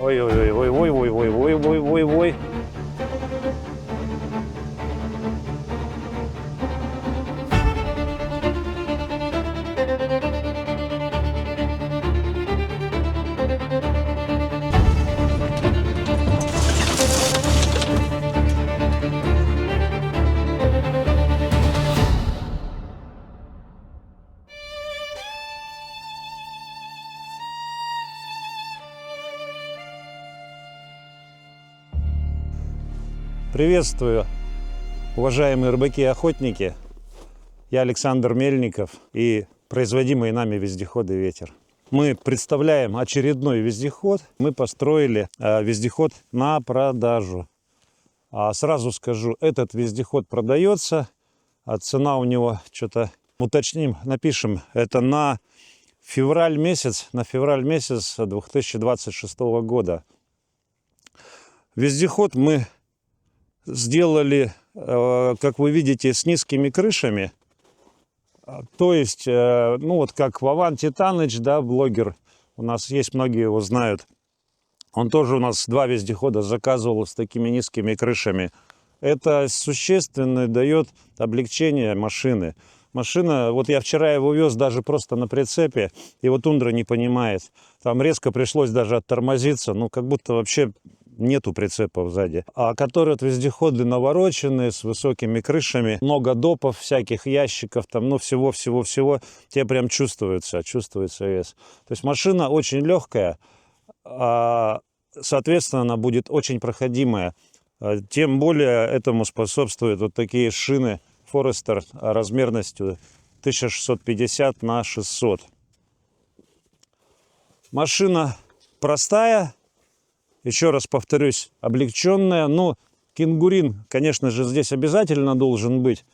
Ой-ой-ой-ой-ой-ой-ой-ой-ой-ой-ой. Приветствую, уважаемые рыбаки и охотники. Я Александр Мельников и производимые нами вездеходы «Ветер». Мы представляем очередной вездеход. Мы построили вездеход на продажу. Сразу скажу, этот вездеход продается. Цена у него, что-то уточним, напишем, это на февраль месяц 2026 года. Вездеход мы сделали, как вы видите, с низкими крышами. То есть, ну вот как Вован Титаныч, да, блогер, у нас есть, многие его знают. Он тоже у нас 2 вездехода заказывал с такими низкими крышами. Это существенно дает облегчение машины. Машина, вот я вчера его вез даже просто на прицепе, и вот тундра не понимает. Там резко пришлось даже оттормозиться, ну как будто вообще нету прицепов сзади. А которые вот вездеходы навороченные, с высокими крышами, много допов, всяких ящиков, там, ну всего-всего-всего, тебе прям чувствуется вес. То есть машина очень легкая, соответственно, она будет очень проходимая. Тем более этому способствуют вот такие шины Forester размерностью 1650 на 600. Машина простая, еще раз повторюсь, облегченная. Но кенгурин, конечно же, здесь обязательно должен быть,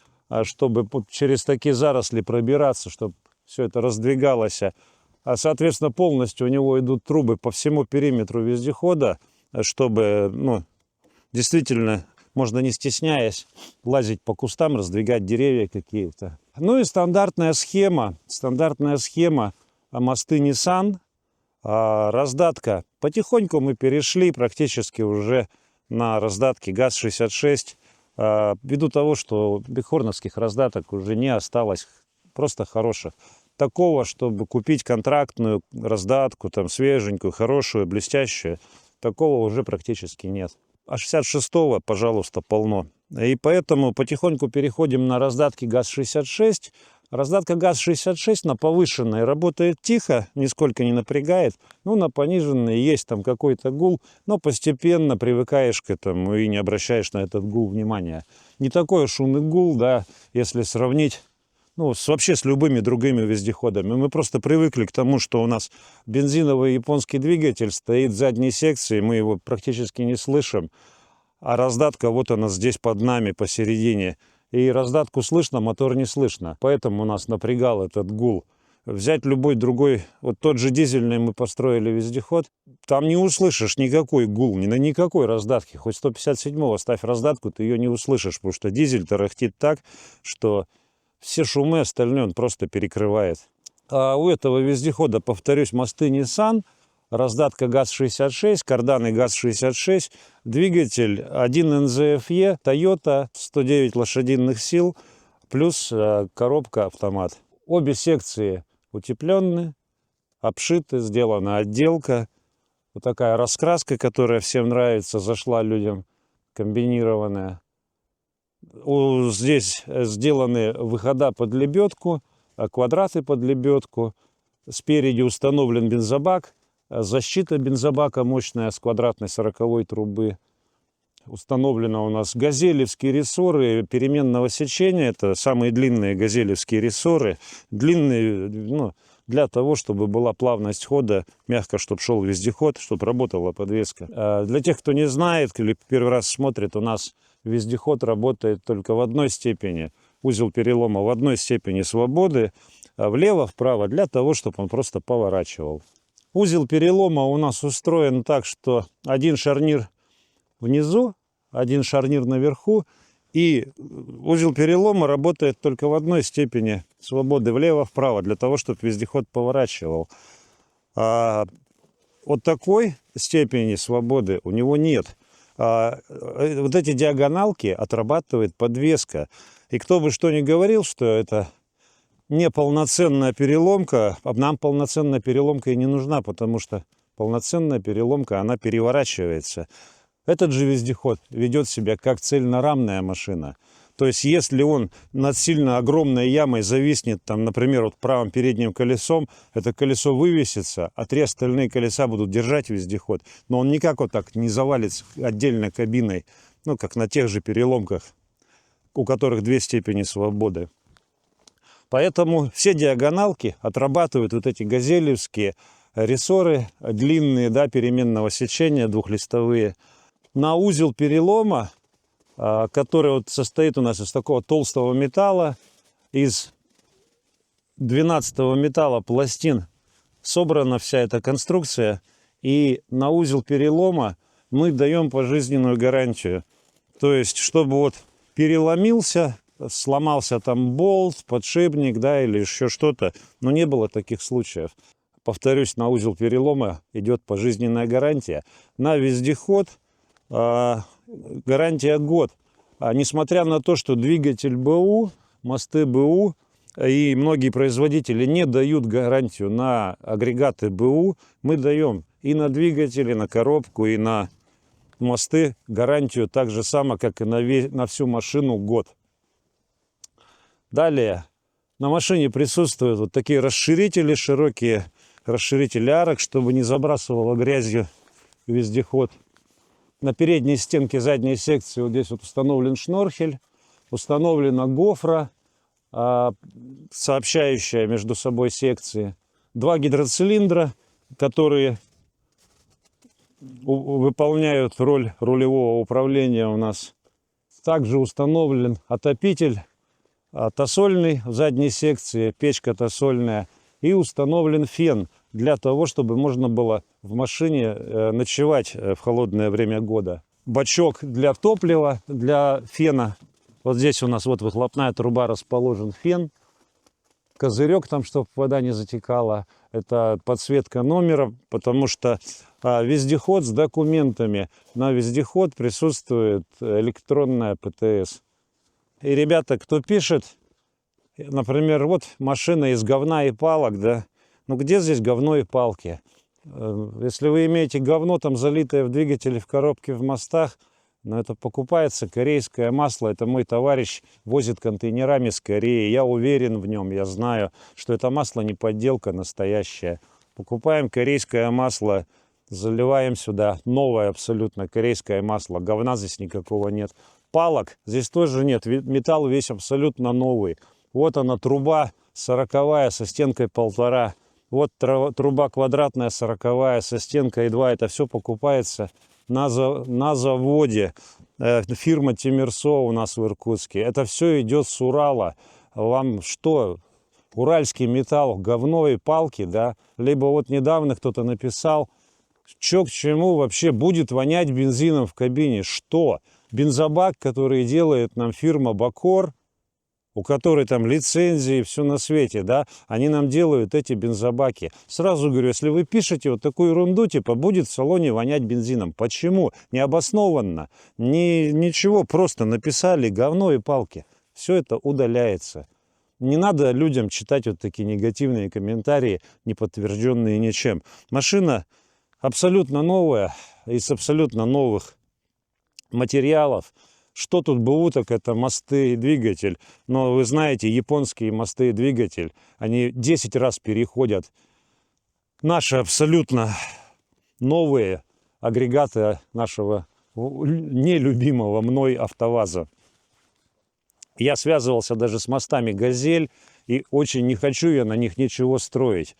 чтобы через такие заросли пробираться, чтобы все это раздвигалось. Соответственно, полностью у него идут трубы по всему периметру вездехода, чтобы, ну, действительно, можно не стесняясь лазить по кустам, раздвигать деревья какие-то. Ну и стандартная схема мосты Nissan, раздатка. Потихоньку мы перешли практически уже на раздатки ГАЗ-66, ввиду того, что бигхорновских раздаток уже не осталось, просто хороших. Такого, чтобы купить контрактную раздатку, там свеженькую, хорошую, блестящую, такого уже практически нет. А 66-го, пожалуйста, полно. И поэтому потихоньку переходим на раздатки ГАЗ-66. Раздатка ГАЗ-66 на повышенной работает тихо, нисколько не напрягает. Ну, на пониженной есть там какой-то гул, но постепенно привыкаешь к этому и не обращаешь на этот гул внимания. Не такой шумный гул, да, если сравнить, ну, вообще с любыми другими вездеходами. Мы просто привыкли к тому, что у нас бензиновый японский двигатель стоит в задней секции, мы его практически не слышим. А раздатка вот она здесь под нами, посередине. И раздатку слышно, мотор не слышно. Поэтому нас напрягал этот гул. Взять любой другой, вот тот же дизельный мы построили вездеход, там не услышишь никакой гул, ни на никакой раздатке. Хоть 157-го ставь раздатку, ты ее не услышишь, потому что дизель тарахтит так, что все шумы остальные он просто перекрывает. А у этого вездехода, повторюсь, мосты Nissan, раздатка ГАЗ-66, карданы ГАЗ-66, двигатель 1 НЗФЕ, Toyota, 109 лошадиных сил, плюс коробка автомат. Обе секции утеплены, обшиты, сделана отделка. Вот такая раскраска, которая всем нравится, зашла людям, комбинированная. Здесь сделаны выхода под лебедку, квадраты под лебедку. Спереди установлен бензобак. Защита бензобака мощная с квадратной 40-й трубы. Установлено у нас газелевские рессоры переменного сечения. Это самые длинные газелевские рессоры. Длинные, ну, для того, чтобы была плавность хода, мягко, чтобы шел вездеход, чтобы работала подвеска. Для тех, кто не знает или первый раз смотрит, у нас вездеход работает только в одной степени. Узел перелома в одной степени свободы, влево-вправо, для того, чтобы он просто поворачивал. Узел перелома у нас устроен так, что один шарнир внизу, один шарнир наверху, и узел перелома работает только в одной степени свободы, влево-вправо, для того, чтобы вездеход поворачивал. вот такой степени свободы у него нет. Вот эти диагоналки отрабатывает подвеска. И кто бы что ни говорил, что это не полноценная переломка, нам полноценная переломка и не нужна, потому что полноценная переломка, она переворачивается. Этот же вездеход ведет себя как цельнорамная машина. То есть, если он над сильно огромной ямой зависнет, там, например, вот правым передним колесом, это колесо вывесится, а 3 остальные колеса будут держать вездеход. Но он никак вот так не завалится отдельно кабиной, ну, как на тех же переломках, у которых 2 степени свободы. Поэтому все диагоналки отрабатывают вот эти газелевские рессоры, длинные, да, переменного сечения, двухлистовые. На узел перелома, который вот состоит у нас из такого толстого металла, из 12-го металла пластин собрана вся эта конструкция, и на узел перелома мы даем пожизненную гарантию. То есть, чтобы вот переломился, сломался там болт, подшипник, да, или еще что-то, но не было таких случаев. Повторюсь, на узел перелома идет пожизненная гарантия. На вездеход гарантия год. Несмотря на то, что двигатель БУ, мосты БУ и многие производители не дают гарантию на агрегаты БУ, мы даем и на двигатели, на коробку, и на мосты гарантию так же само, как и на всю машину год. Далее, на машине присутствуют вот такие расширители, широкие расширители арок, чтобы не забрасывало грязью вездеход. На передней стенке задней секции вот здесь вот установлен шнорхель, установлена гофра, сообщающая между собой секции. 2 гидроцилиндра, которые выполняют роль рулевого управления у нас. Также установлен отопитель тосольный в задней секции, печка тосольная, и установлен фен для того, чтобы можно было в машине ночевать в холодное время года. Бачок для топлива, для фена. Вот здесь у нас вот выхлопная труба, расположен фен. Козырек там, чтобы вода не затекала. Это подсветка номера, потому что вездеход с документами. На вездеход присутствует электронная ПТС. И, ребята, кто пишет, например, вот машина из говна и палок, да, ну где здесь говно и палки? Если вы имеете говно, там залитое в двигателе, в коробке, в мостах, но это покупается корейское масло. Это мой товарищ возит контейнерами с Кореи. Я уверен в нем, я знаю, что это масло не подделка, настоящее. Покупаем корейское масло, заливаем сюда новое абсолютно корейское масло. Говна здесь никакого нет. Палок здесь тоже нет. Металл весь абсолютно новый. Вот она, труба 40-я со стенкой 1,5. Вот труба квадратная 40-я со стенкой 2. Это все покупается на заводе. Фирма Тимирсо у нас в Иркутске. Это все идет с Урала. Вам что? Уральский металл, говно и палки, да? Либо вот недавно кто-то написал, что к чему вообще будет вонять бензином в кабине. Что? Бензобак, который делает нам фирма Бакор, у которой там лицензии, все на свете, да, они нам делают эти бензобаки. Сразу говорю, если вы пишете вот такую ерунду, типа, будет в салоне вонять бензином. Почему? Необоснованно. Ничего, просто написали говно и палки. Все это удаляется. Не надо людям читать вот такие негативные комментарии, не подтвержденные ничем. Машина абсолютно новая, из абсолютно новых материалов. Что тут БУ, так это мосты и двигатель. Но вы знаете, японские мосты и двигатель, они 10 раз переходят наши абсолютно новые агрегаты нашего нелюбимого мной АвтоВАЗа. Я связывался даже с мостами «Газель», и очень не хочу я на них ничего строить.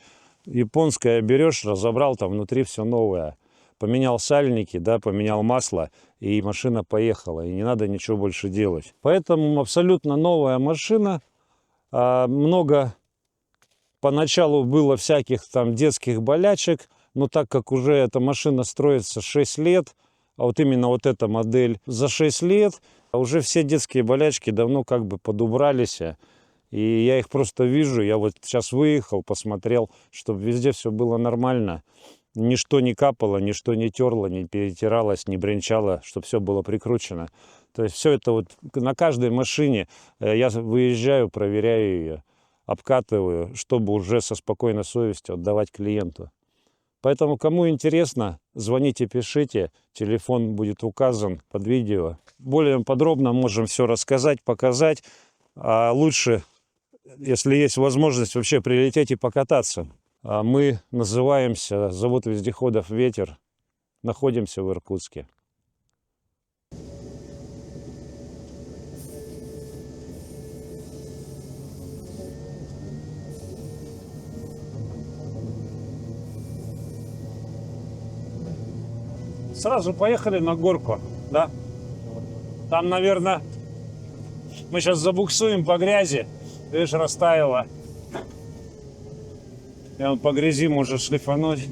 Японское берешь, разобрал, там внутри все новое. Поменял сальники, да, поменял масло, и машина поехала, и не надо ничего больше делать. Поэтому абсолютно новая машина. Много поначалу было всяких там детских болячек, но так как уже эта машина строится 6 лет, а вот именно вот эта модель за 6 лет, уже все детские болячки давно как бы подубрались, и я их просто вижу. Я вот сейчас выехал, посмотрел, чтобы везде все было нормально. ничто не капало, ничто не терло, не перетиралось, не бренчало, чтобы все было прикручено. То есть все это вот на каждой машине я выезжаю, проверяю ее, обкатываю, чтобы уже со спокойной совестью отдавать клиенту. Поэтому, кому интересно, звоните, пишите, телефон будет указан под видео. Более подробно можем все рассказать, показать, а лучше, если есть возможность, вообще прилететь и покататься. Мы называемся завод вездеходов «Ветер», находимся в Иркутске. Сразу поехали на горку, да? Там, наверное, мы сейчас забуксуем по грязи. Видишь, растаяло. И он по грязи может шлифануть.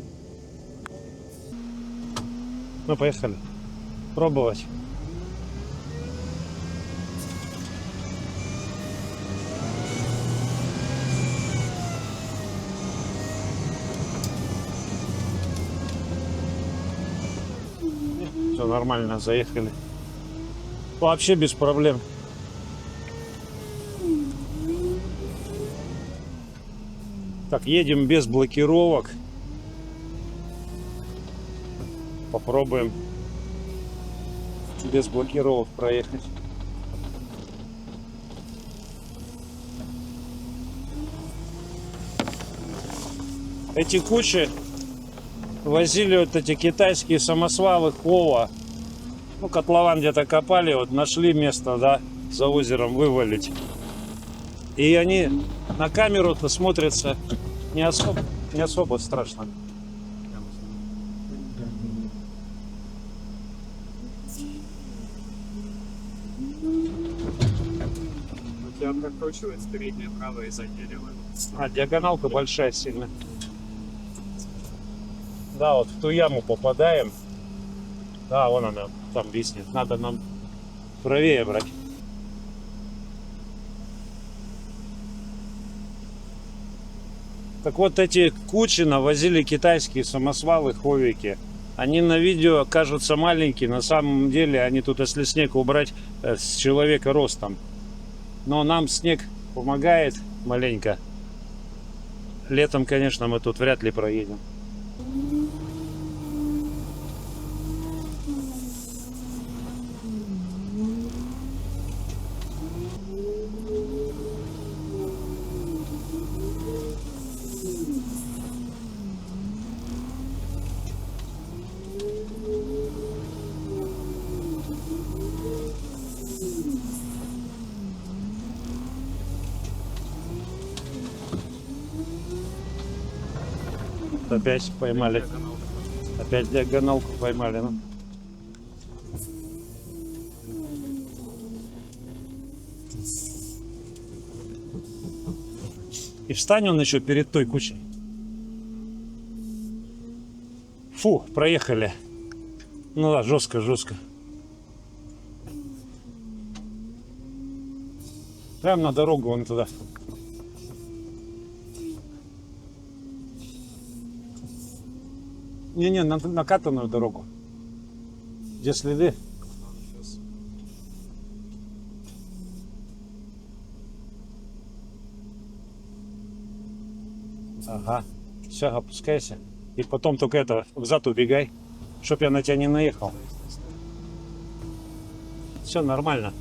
Ну, поехали. Пробовать. Все нормально, заехали. Вообще без проблем. Так, едем без блокировок. Попробуем без блокировок проехать. Эти кучи возили вот эти китайские самосвалы Хова. Ну, котлован где-то копали, вот нашли место, да, за озером вывалить. И они на камеру-то смотрятся не особо страшно. У тебя прокручивается передняя правая и задняя левая. А, диагоналка большая сильно. Да, вот в ту яму попадаем. Да, вон она там виснет. Надо нам правее брать. Так вот, эти кучи навозили китайские самосвалы, ховики. Они на видео кажутся маленькие, на самом деле они тут, если снег убрать, с человека ростом. Но нам снег помогает маленько. Летом, конечно, мы тут вряд ли проедем. Опять поймали. Опять диагоналку поймали. Ну. И встань он еще перед той кучей. Фу, проехали. Ну да, жестко. Прям на дорогу вон туда. Не, на накатанную дорогу. Где следы? Ага. Все, опускайся. И потом только это, взад убегай, чтоб я на тебя не наехал. Все нормально.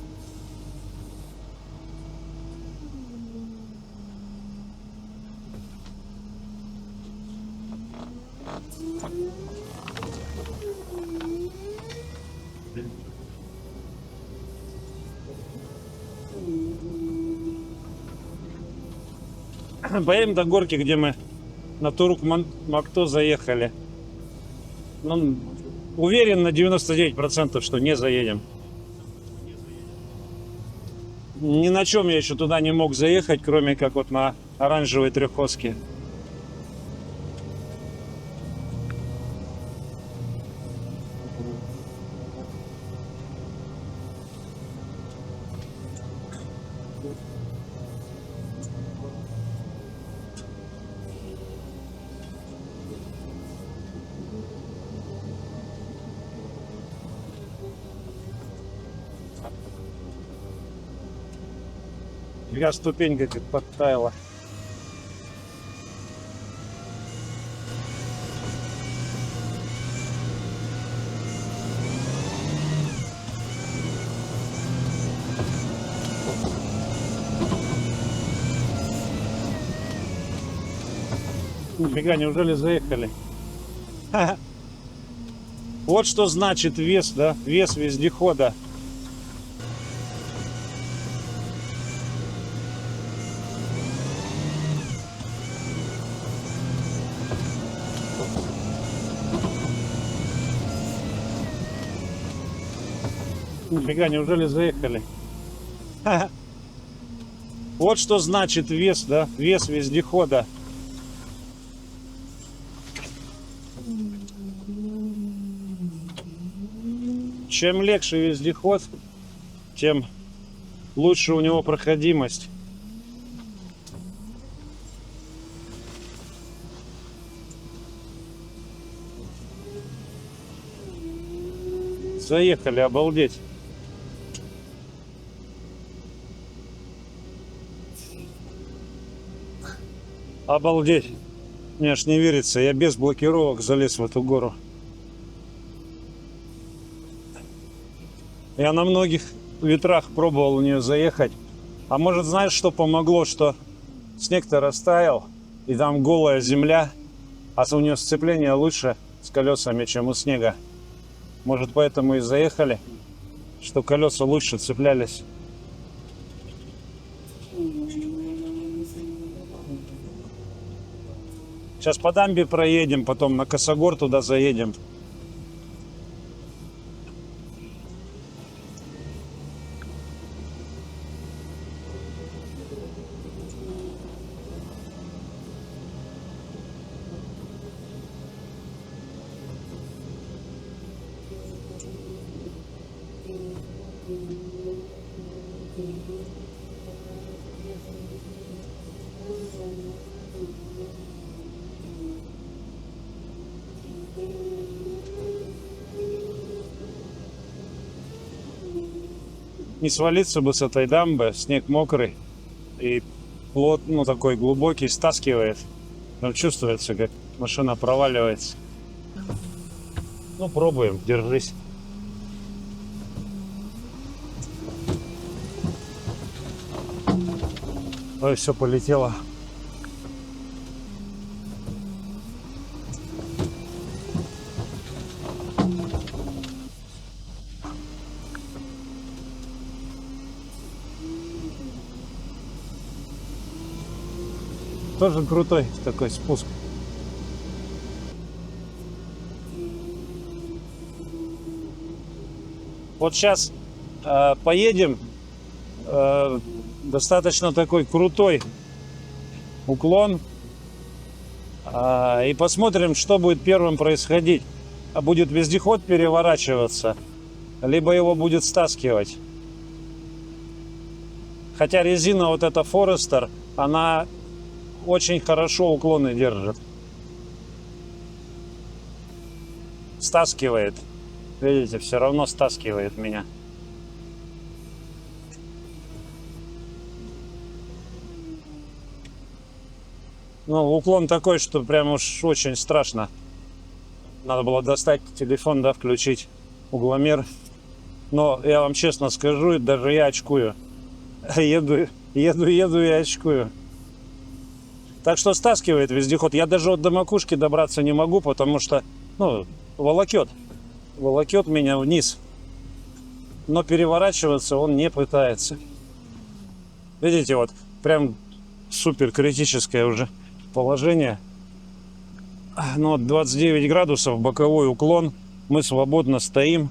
Поедем до горки, где мы на Турок-Макто заехали. Ну, уверен на 99%, что не заедем. Ни на чем я еще туда не мог заехать, кроме как вот на оранжевой трехоске. Я ступенька как подтаяла. Нифига, неужели заехали? Ха-ха. Вот что значит вес, да? Вес вездехода. Нифига, неужели заехали? Ха-ха. Вот что значит вес, да? Вес вездехода. Чем легче вездеход, тем лучше у него проходимость. Заехали, обалдеть. Обалдеть. Мне аж не верится, я без блокировок залез в эту гору. Я на многих ветрах пробовал в нее заехать. А может, знаешь, что помогло? Что снег-то растаял, и там голая земля, а у нее сцепление лучше с колесами, чем у снега. Может, поэтому и заехали, что колеса лучше цеплялись. Сейчас по дамбе проедем, потом на Косогор туда заедем. Не свалиться бы с этой дамбы, снег мокрый и плот, ну такой глубокий, стаскивает. Там чувствуется, как машина проваливается. Ну пробуем, держись. Ой, все полетело. Тоже крутой такой спуск. Вот сейчас поедем. Достаточно такой крутой уклон. И посмотрим, что будет первым происходить. А будет вездеход переворачиваться, либо его будет стаскивать. Хотя резина вот эта Forester, она очень хорошо уклоны держит. Стаскивает. Видите, все равно стаскивает меня. Ну, уклон такой, что прям уж очень страшно. Надо было достать телефон, да, включить угломер. Но я вам честно скажу, даже я очкую. Еду и очкую. Так что стаскивает вездеход. Я даже до макушки добраться не могу, потому что, ну, волокет. Волокет меня вниз. Но переворачиваться он не пытается. Видите, вот прям супер критическое уже положение. Ну, вот 29 градусов, боковой уклон. Мы свободно стоим.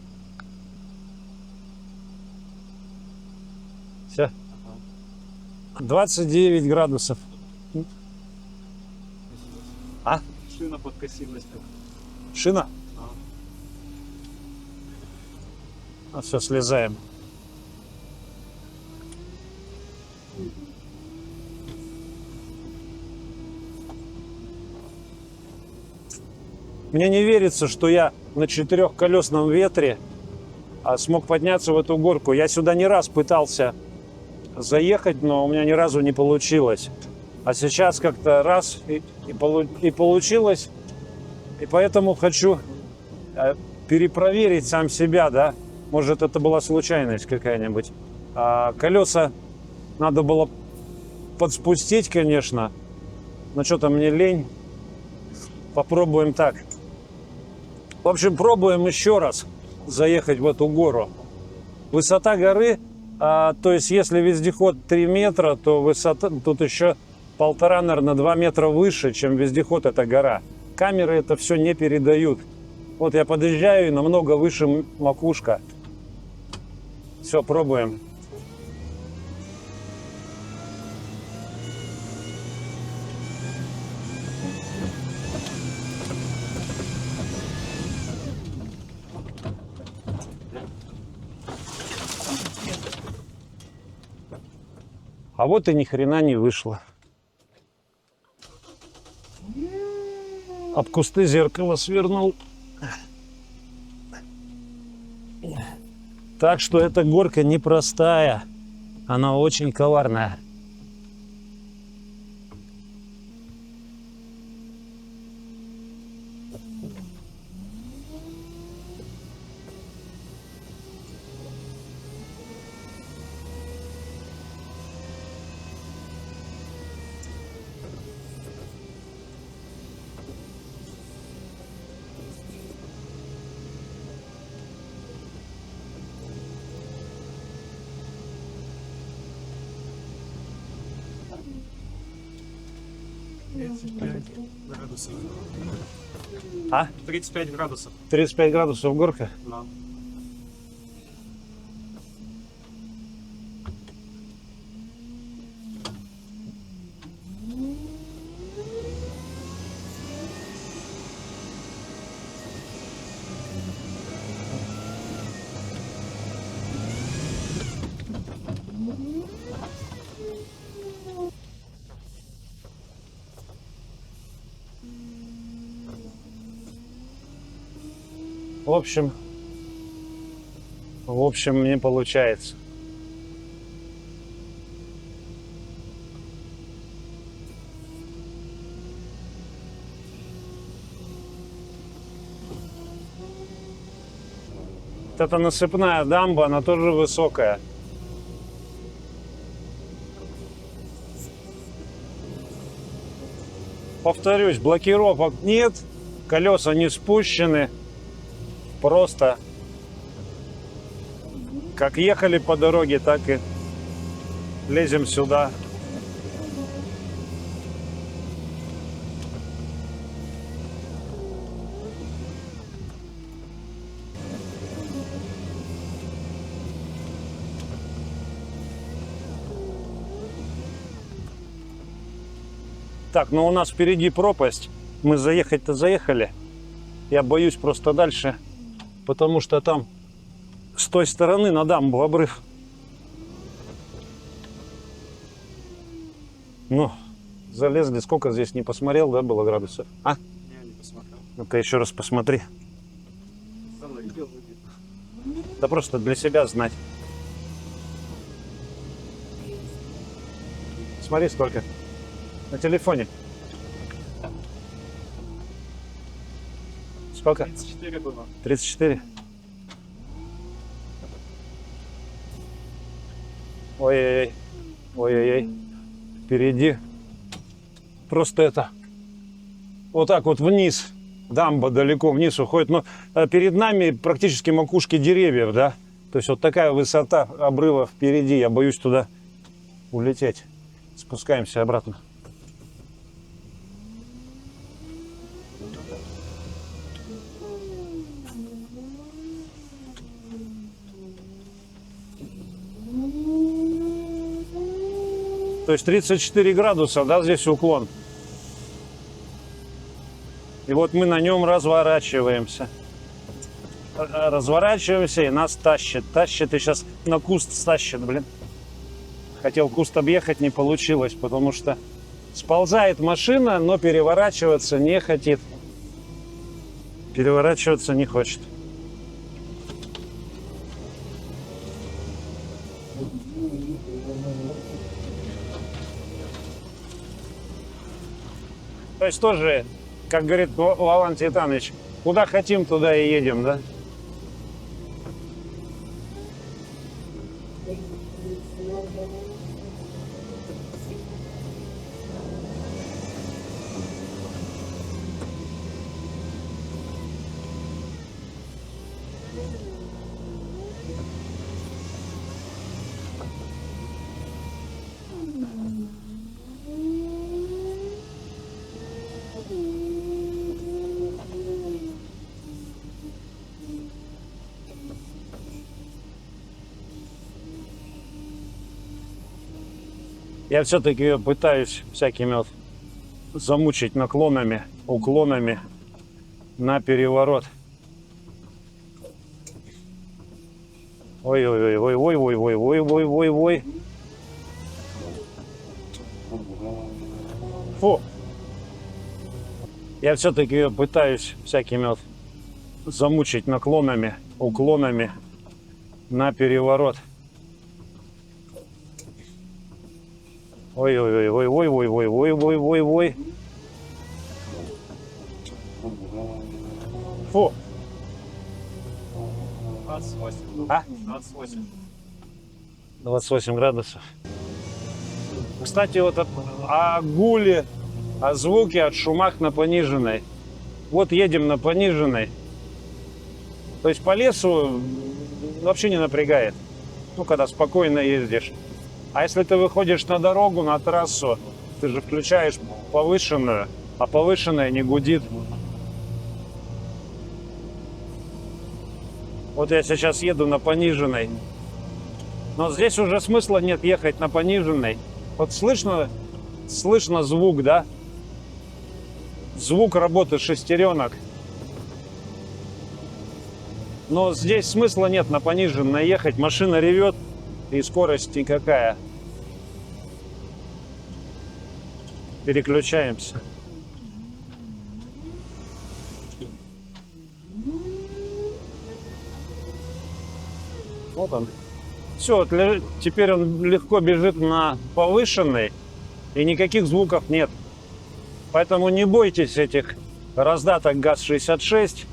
Все. 29 градусов. А? Шина подкосилась. Шина? А все, слезаем. Мне не верится, что я на четырехколесном ветре смог подняться в эту горку. Я сюда не раз пытался заехать, но у меня ни разу не получилось. А сейчас как-то раз и получилось. И поэтому хочу перепроверить сам себя, да. Может, это была случайность какая-нибудь. Колеса надо было подспустить, конечно. Но что-то мне лень. Попробуем так. В общем, пробуем еще раз заехать в эту гору. Высота горы, то есть если вездеход 3 метра, то высота тут еще 1,5, наверное, 2 метра выше, чем вездеход, эта гора. Камеры это все не передают. Вот я подъезжаю, и намного выше макушка. Все, пробуем. А вот и ни хрена не вышло. Об кусты зеркало свернул. Так что эта горка непростая. Она очень коварная. Градусов. А? 35 градусов. 35 градусов горка? Да. В общем, не получается. Вот эта насыпная дамба, она тоже высокая. Повторюсь, блокировок нет, колеса не спущены. Просто как ехали по дороге, так и лезем сюда. Так, ну у нас впереди пропасть. Мы заехать-то заехали. Я боюсь просто дальше, потому что там с той стороны на дамбу обрыв. Ну, залезли, сколько здесь не посмотрел, да, было градусов? А? Я не посмотрел. Ну-ка еще раз посмотри. Залетел. Да просто для себя знать. Смотри, сколько. На телефоне. Сколько? 34 было. 34. Ой-ой-ой. Ой-ой-ой. Впереди. Просто это. Вот так вот вниз. Дамба далеко вниз уходит. Но перед нами практически макушки деревьев, да? То есть вот такая высота обрыва впереди. Я боюсь туда улететь. Спускаемся обратно. То есть 34 градуса, да, здесь уклон. И вот мы на нем разворачиваемся. Разворачиваемся, и нас тащит. Тащит, и сейчас на куст стащит, блин. Хотел куст объехать, не получилось, потому что сползает машина, но переворачиваться не хочет. Переворачиваться не хочет. То есть тоже, как говорит Валан Титанович, куда хотим, туда и едем, да? Я все-таки ее пытаюсь всякими вот замучить наклонами, уклонами на переворот. Ой-ой-ой-ой-ой-ой-ой-ой-ой-ой. Фу. Я все-таки ее пытаюсь всякими вот замучить наклонами, уклонами на переворот. Ой-ой-ой-ой-ой-ой-ой-ой-ой-ой-ой. Фу. 28. А? 28. 28 градусов. Кстати, вот о гуле, о звуке, от шумах на пониженной. Вот едем на пониженной. То есть по лесу вообще не напрягает. Ну, когда спокойно ездишь. А если ты выходишь на дорогу, на трассу, ты же включаешь повышенную, а повышенная не гудит. Вот я сейчас еду на пониженной. Но здесь уже смысла нет ехать на пониженной. Вот слышно звук, да? Звук работы шестеренок. Но здесь смысла нет на пониженной ехать. Машина ревет, и скорость никакая. Переключаемся. Вот он. Все, теперь он легко бежит на повышенной, и никаких звуков нет. Поэтому не бойтесь этих раздаток ГАЗ-66.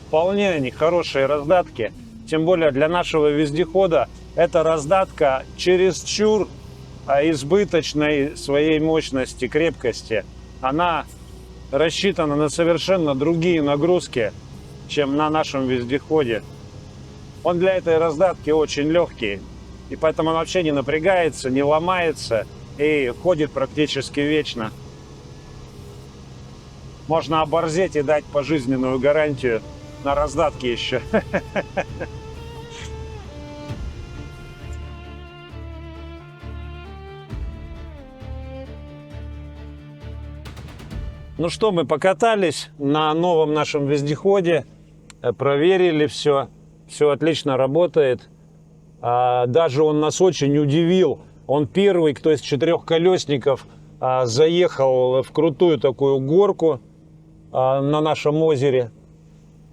Вполне они хорошие раздатки. Тем более для нашего вездехода эта раздатка чересчур избыточной своей мощности, крепкости. Она рассчитана на совершенно другие нагрузки, чем на нашем вездеходе. Он для этой раздатки очень легкий, и поэтому он вообще не напрягается, не ломается и ходит практически вечно. Можно оборзеть и дать пожизненную гарантию на раздатке еще. Ну что, мы покатались на новом нашем вездеходе, проверили все. Все отлично работает. Даже он нас очень удивил. Он первый, кто из четырехколесников заехал в крутую такую горку на нашем озере,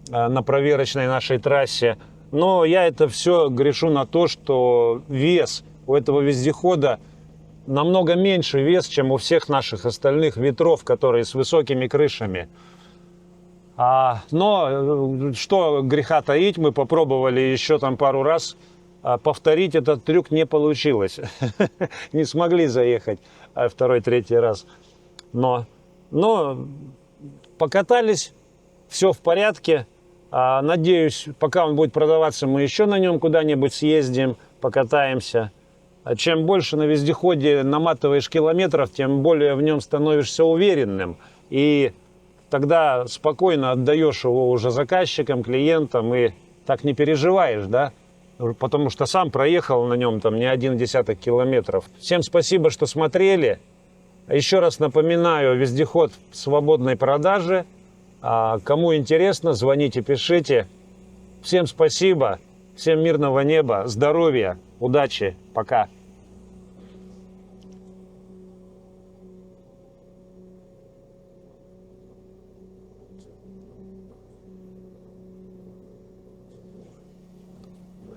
на проверочной нашей трассе. Но я это все грешу на то, что вес у этого вездехода намного меньше вес, чем у всех наших остальных ветров, которые с высокими крышами. Но что греха таить, мы попробовали еще там пару раз. Повторить этот трюк не получилось. Не смогли заехать второй, третий раз. Но покатались, все в порядке. Надеюсь, пока он будет продаваться, мы еще на нем куда-нибудь съездим, покатаемся. Чем больше на вездеходе наматываешь километров, тем более в нем становишься уверенным. И тогда спокойно отдаешь его уже заказчикам, клиентам, и так не переживаешь, да? Потому что сам проехал на нем там не 1 десяток километров. Всем спасибо, что смотрели. Еще раз напоминаю, вездеход в свободной продаже. Кому интересно, звоните, пишите. Всем спасибо, всем мирного неба, здоровья, удачи, пока.